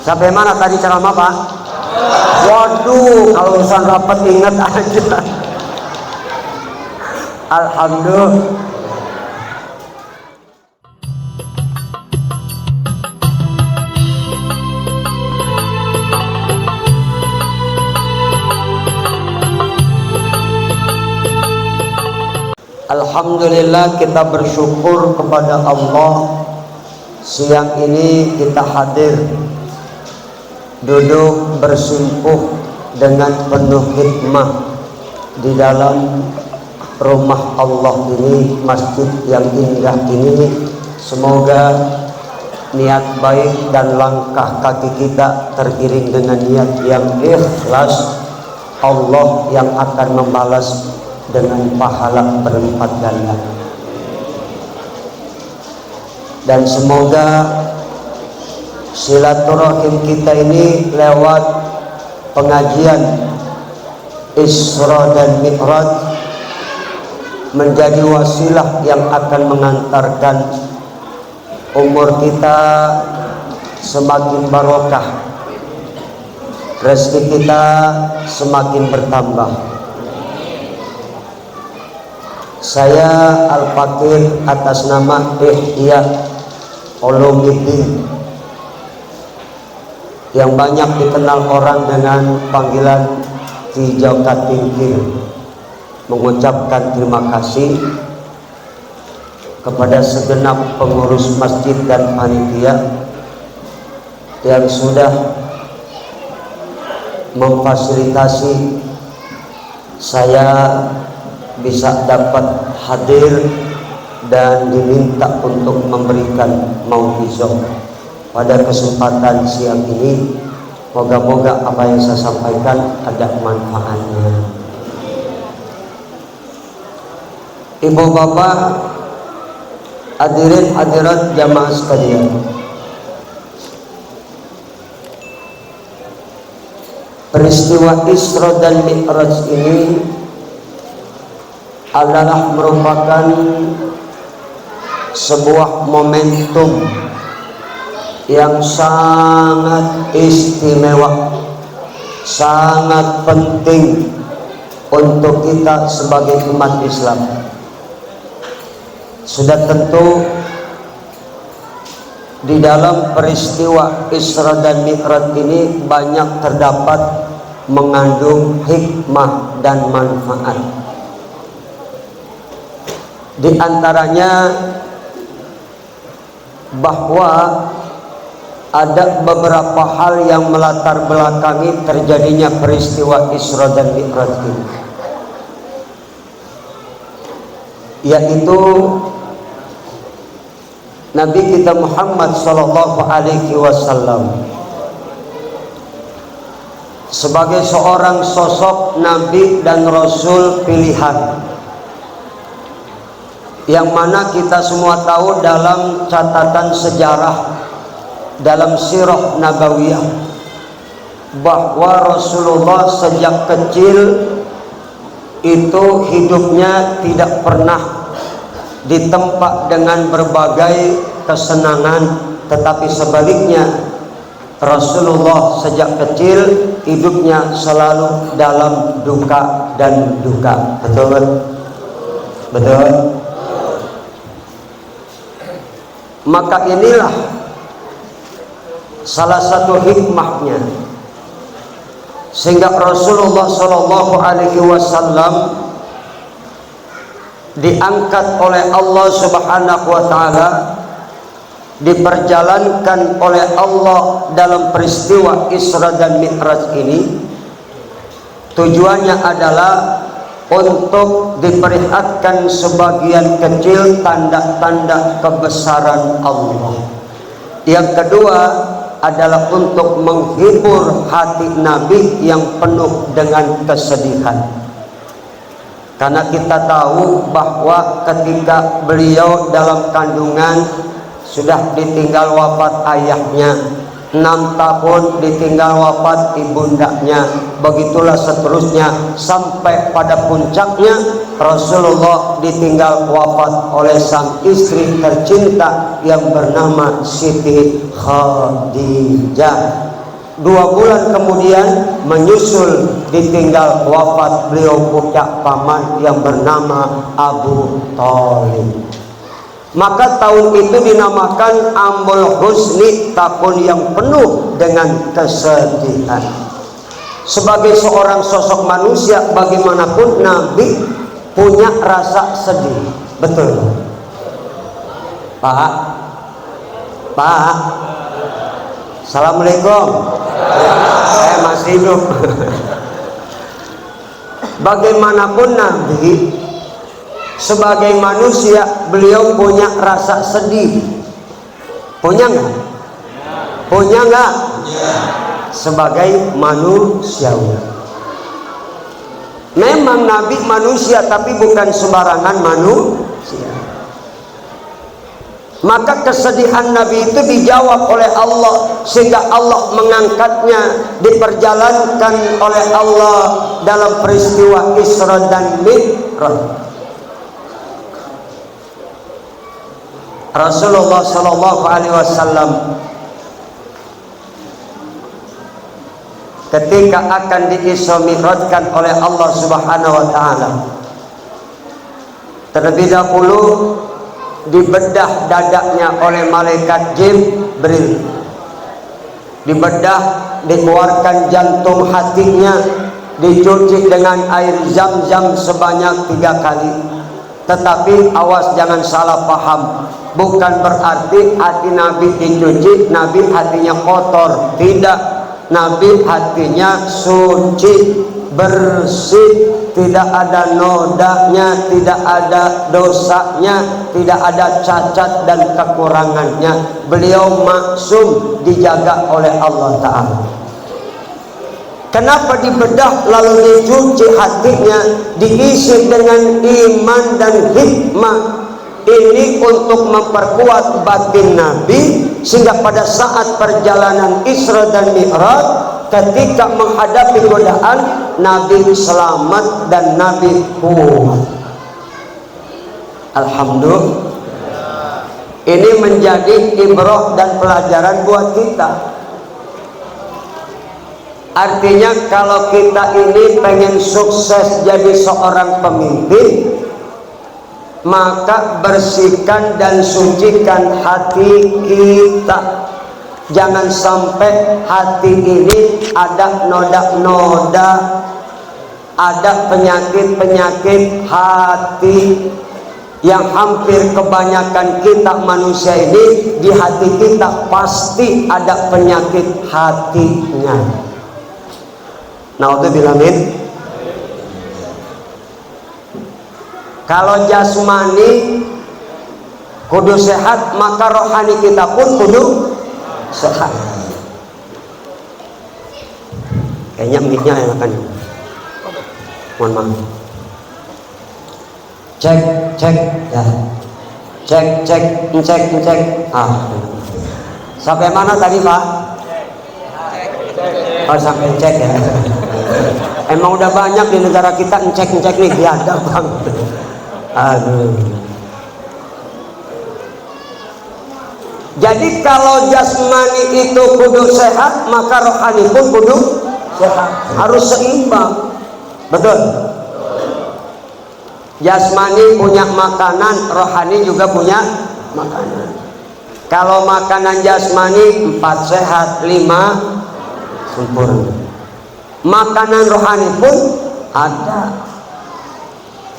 Sampai mana tadi ceramah Pak? Waduh, kalau urusan rapat ingat aja. Alhamdulillah. Alhamdulillah, kita bersyukur kepada Allah. Siang ini kita hadir, duduk bersimpuh dengan penuh hikmah di dalam rumah Allah ini, masjid yang indah ini. Semoga niat baik dan langkah kaki kita teriring dengan niat yang ikhlas, Allah yang akan membalas dengan pahala berlipat ganda. Dan semoga silaturahim kita ini lewat pengajian Isra dan Mi'raj menjadi wasilah yang akan mengantarkan umur kita semakin barokah, rezeki kita semakin bertambah. Saya Al-Fakir atas nama Ihya Ulumuddin, yang banyak dikenal orang dengan panggilan Ki Joka Tingkir, mengucapkan terima kasih kepada segenap pengurus masjid dan panitia yang sudah memfasilitasi saya bisa dapat hadir dan diminta untuk memberikan mau'izah pada kesempatan siang ini. Moga-moga apa yang saya sampaikan ada manfaatnya. Ibu bapak, hadirin hadirat jamaah sekalian, peristiwa Isra dan Mi'raj ini adalah merupakan sebuah momentum yang sangat istimewa, sangat penting untuk kita sebagai umat Islam. Sudah tentu di dalam peristiwa Isra dan Mi'raj ini banyak terdapat mengandung hikmah dan manfaat. Di antaranya bahwa ada beberapa hal yang melatar belakangi terjadinya peristiwa Isra dan Mi'raj ini, yaitu Nabi kita Muhammad sallallahu alaihi wasallam sebagai seorang sosok nabi dan rasul pilihan, yang mana kita semua tahu dalam catatan sejarah, dalam sirah nabawiyah, bahwa Rasulullah sejak kecil itu hidupnya tidak pernah ditempa dengan berbagai kesenangan, tetapi sebaliknya Rasulullah sejak kecil hidupnya selalu dalam duka dan duka. Betul? Betul? Maka inilah salah satu hikmahnya, sehingga Rasulullah Shallallahu Alaihi Wasallam diangkat oleh Allah Subhanahu Wa Taala, diperjalankan oleh Allah dalam peristiwa Isra dan Mi'raj ini. Tujuannya adalah untuk diperlihatkan sebagian kecil tanda-tanda kebesaran Allah. Yang kedua adalah untuk menghibur hati Nabi yang penuh dengan kesedihan. Karena kita tahu bahwa ketika beliau dalam kandungan sudah ditinggal wafat ayahnya, 6 tahun ditinggal wafat ibundanya, begitulah seterusnya sampai pada puncaknya Rasulullah ditinggal wafat oleh sang istri tercinta yang bernama Siti Khadijah. 2 bulan kemudian menyusul ditinggal wafat beliau puncak paman yang bernama Abu Thalib. Maka tahun itu dinamakan Amul Husni, tahun yang penuh dengan kesedihan. Sebagai seorang sosok manusia, bagaimanapun Nabi punya rasa sedih. Betul Pak? Pak, Assalamualaikum. Saya masih hidup. Bagaimanapun Nabi sebagai manusia, beliau punya rasa sedih. Punya nggak? Punya nggak? Sebagai manusiawi. Memang Nabi manusia, tapi bukan sembarangan manusia. Maka kesedihan Nabi itu dijawab oleh Allah, sehingga Allah mengangkatnya, diperjalankan oleh Allah dalam peristiwa Isra dan Mi'raj. Rasulullah Shallallahu Alaihi Wasallam ketika akan diisra mi'rajkan oleh Allah Subhanahu Wa Taala, terlebih dahulu dibedah dadanya oleh malaikat Jibril, dibedah, dikeluarkan jantung hatinya, dicuci dengan air zam-zam sebanyak 3 kali. Tetapi awas jangan salah paham, bukan berarti hati Nabi dicuci, Nabi hatinya kotor. Tidak, Nabi hatinya suci, bersih, tidak ada nodanya, tidak ada dosanya, tidak ada cacat dan kekurangannya. Beliau maksum, dijaga oleh Allah Ta'ala. Kenapa dibedah lalu dicuci hatinya, diisi dengan iman dan hikmah? Ini untuk memperkuat batin Nabi, sehingga pada saat perjalanan Isra dan Mi'raj, ketika menghadapi godaan, Nabi selamat dan Nabi kuat. Alhamdulillah. Ini menjadi ibrah dan pelajaran buat kita. Artinya kalau kita ini pengen sukses jadi seorang pemimpin, maka bersihkan dan sucikan hati kita. Jangan sampai hati ini ada noda-noda, ada penyakit-penyakit hati yang hampir kebanyakan kita manusia ini, di hati kita pasti ada penyakit hatinya. Naudzubillah min. Kalau jasmani kudu sehat, maka rohani kita pun kudu sehat. Kayaknya mic-nya enakan. Mohon maaf. Cek ya. Cek. Sampai mana tadi, Pak? Oh, sampai cek ya. Emang udah banyak di negara kita ngecek nih, biadab banget. Aduh. Jadi kalau jasmani itu kudu sehat, maka rohani pun kudu sehat. Harus seimbang. Betul? Jasmani punya makanan, rohani juga punya makanan. Kalau makanan jasmani 4 sehat, 5 sempurna. Makanan rohani pun ada.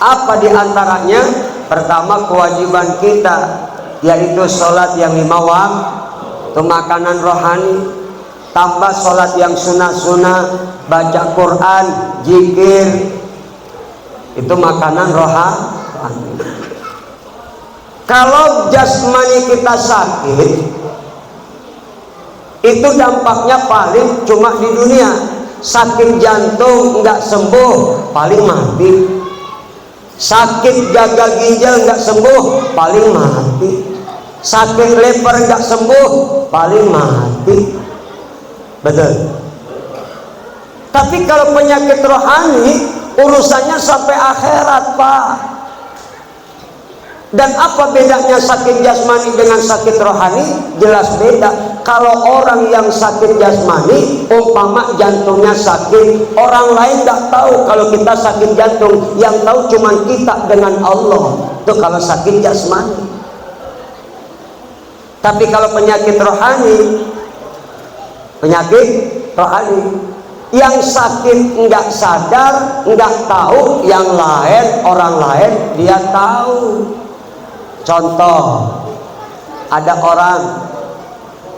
Apa diantaranya? Pertama, kewajiban kita, yaitu sholat yang 5 waktu, itu makanan rohani. Tambah sholat yang sunnah-sunnah, baca Quran, zikir, itu makanan rohani. Kalau jasmani kita sakit, itu dampaknya paling cuma di dunia. Sakit jantung nggak sembuh, paling mati. Sakit gagal ginjal nggak sembuh, paling mati. Sakit lever nggak sembuh, paling mati. Betul. Tapi kalau penyakit rohani, urusannya sampai akhirat, Pak. Dan apa bedanya sakit jasmani dengan sakit rohani? Jelas beda. Kalau orang yang sakit jasmani, umpama jantungnya sakit, orang lain tidak tahu kalau kita sakit jantung. Yang tahu cuma kita dengan Allah. Itu kalau sakit jasmani. Tapi kalau penyakit rohani, yang sakit nggak sadar, nggak tahu, yang lain, orang lain dia tahu. Contoh, ada orang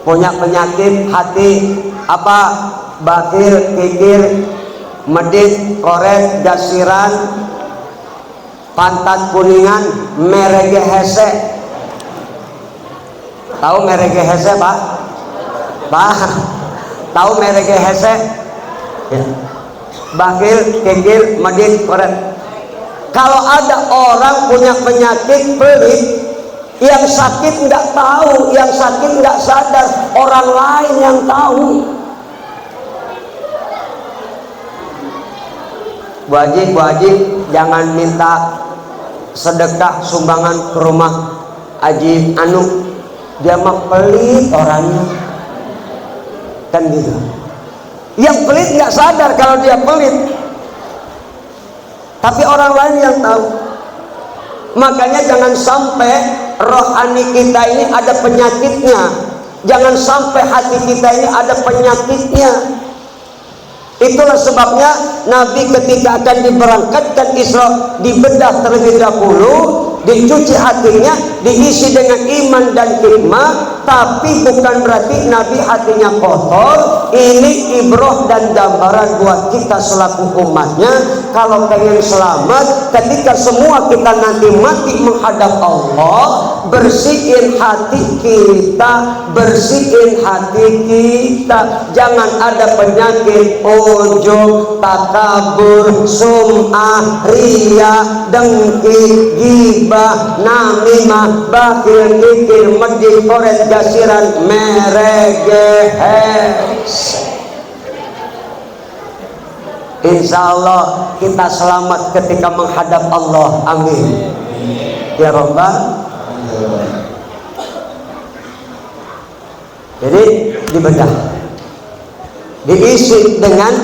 punya penyakit hati, apa, bakil, kikir, medit, koret, gasiran, pantat kuningan, merege hese. Tahu merege hese, Pak? Tahu merege hese? Ya. Bakil, kikir, medit, koret. Kalau ada orang punya penyakit pelit, yang sakit nggak tahu, yang sakit nggak sadar, orang lain yang tahu. Bu Haji, jangan minta sedekah sumbangan ke rumah Haji Anu, dia mah pelit orangnya, kan gitu. Yang pelit nggak sadar kalau dia pelit, tapi orang lain yang tahu. Makanya jangan sampai rohani kita ini ada penyakitnya, jangan sampai hati kita ini ada penyakitnya. Itulah sebabnya Nabi ketika akan diberangkatkan Isra, dibedah terlebih dahulu, dicuci hatinya, diisi dengan iman dan hikmah. Tapi bukan berarti Nabi hatinya kotor. Ini ibrah dan gambaran buat kita selaku umatnya. Kalau pengen selamat, ketika semua kita nanti mati menghadap Allah, bersihin hati kita, bersihin hati kita. Jangan ada penyakit ujub, takabur, sum'ah, riya, dengki, ghibah, namimah, bakhil, kikir, medit, koret, gasiran, merege, insya Allah kita selamat ketika menghadap Allah. Amin ya Rabbal. Jadi dibedah, diisi dengan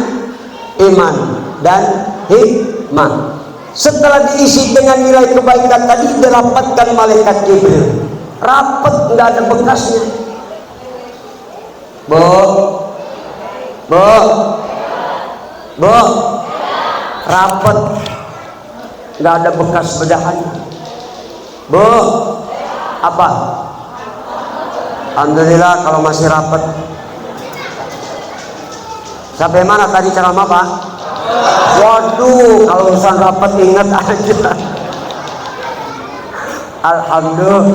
iman dan hikmah. Setelah diisi dengan nilai kebaikan tadi, dirapatkan malaikat Jibril. Rapet, nggak ada bekasnya. Rapet, nggak ada bekas bedahannya. Apa? Alhamdulillah kalau masih rapet. Sampai mana tadi ceramah, Pak? Waduh, kalau urusan rapet ingat aja. Alhamdulillah.